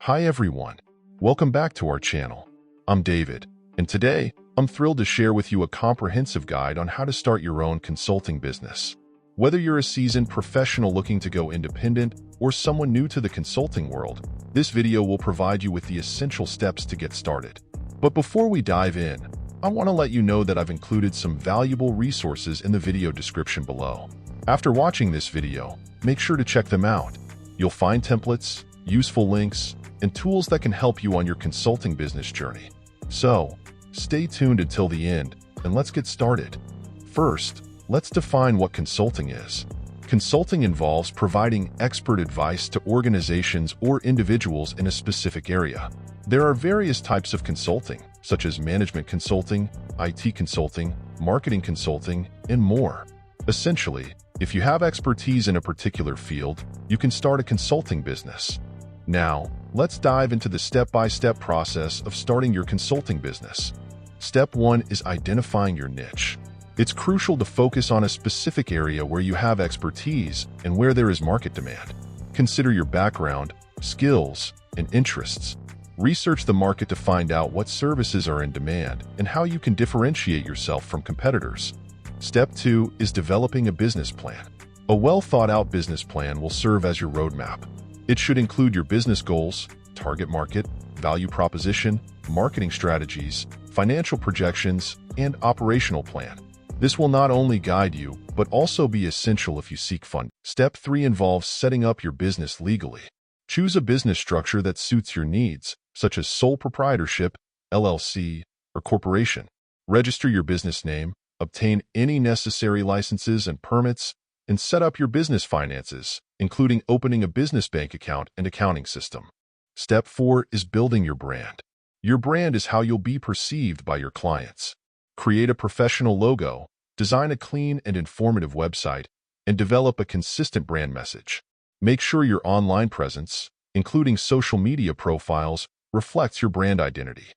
Hi everyone, welcome back to our channel. I'm David, and today I'm thrilled to share with you a comprehensive guide on how to start your own consulting business. Whether you're a seasoned professional looking to go independent or someone new to the consulting world, this video will provide you with the essential steps to get started. But before we dive in, I want to let you know that I've included some valuable resources in the video description below. After watching this video, make sure to check them out. You'll find templates, useful links, and tools that can help you on your consulting business journey. So, stay tuned until the end, and let's get started. First, let's define what consulting is. Consulting involves providing expert advice to organizations or individuals in a specific area. There are various types of consulting, such as management consulting, IT consulting, marketing consulting, and more. Essentially, if you have expertise in a particular field, you can start a consulting business. Now, let's dive into the step-by-step process of starting your consulting business. Step 1 is identifying your niche. It's crucial to focus on a specific area where you have expertise and where there is market demand. Consider your background, skills, and interests. Research the market to find out what services are in demand and how you can differentiate yourself from competitors. Step 2 is developing a business plan. A well-thought-out business plan will serve as your roadmap. It should include your business goals, target market, value proposition, marketing strategies, financial projections, and operational plan. This will not only guide you, but also be essential if you seek funding. Step 3 involves setting up your business legally. Choose a business structure that suits your needs, such as sole proprietorship, LLC, or corporation. Register your business name, obtain any necessary licenses and permits, and set up your business finances, including opening a business bank account and accounting system. Step 4 is building your brand. Your brand is how you'll be perceived by your clients. Create a professional logo, design a clean and informative website, and develop a consistent brand message. Make sure your online presence, including social media profiles, reflects your brand identity.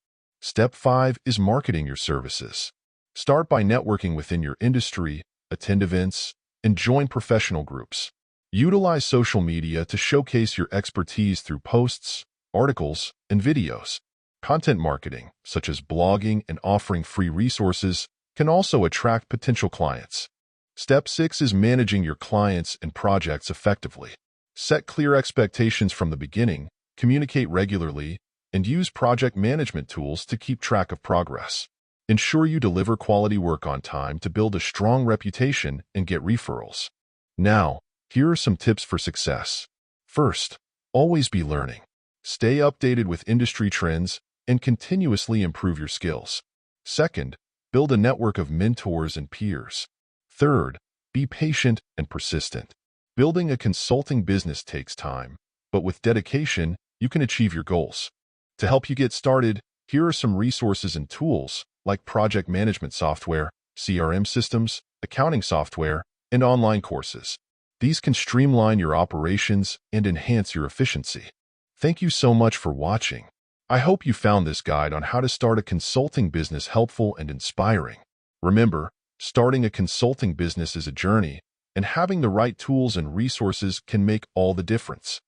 Step 5 is marketing your services. Start by networking within your industry, attend events, and join professional groups. Utilize social media to showcase your expertise through posts, articles, and videos. Content marketing, such as blogging and offering free resources, can also attract potential clients. Step 6 is managing your clients and projects effectively. Set clear expectations from the beginning, communicate regularly, and use project management tools to keep track of progress. Ensure you deliver quality work on time to build a strong reputation and get referrals. Now, here are some tips for success. First, always be learning. Stay updated with industry trends and continuously improve your skills. Second, build a network of mentors and peers. Third, be patient and persistent. Building a consulting business takes time, but with dedication, you can achieve your goals. To help you get started, here are some resources and tools like project management software, CRM systems, accounting software, and online courses. These can streamline your operations and enhance your efficiency. Thank you so much for watching. I hope you found this guide on how to start a consulting business helpful and inspiring. Remember, starting a consulting business is a journey, and having the right tools and resources can make all the difference.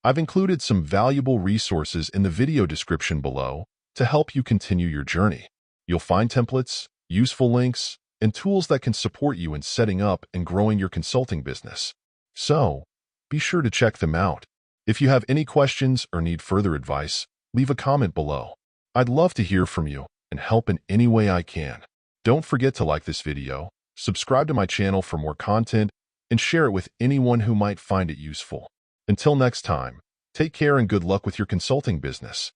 I've included some valuable resources in the video description below to help you continue your journey. You'll find templates, useful links, and tools that can support you in setting up and growing your consulting business. So, be sure to check them out. If you have any questions or need further advice, leave a comment below. I'd love to hear from you and help in any way I can. Don't forget to like this video, subscribe to my channel for more content, and share it with anyone who might find it useful. Until next time, take care and good luck with your consulting business.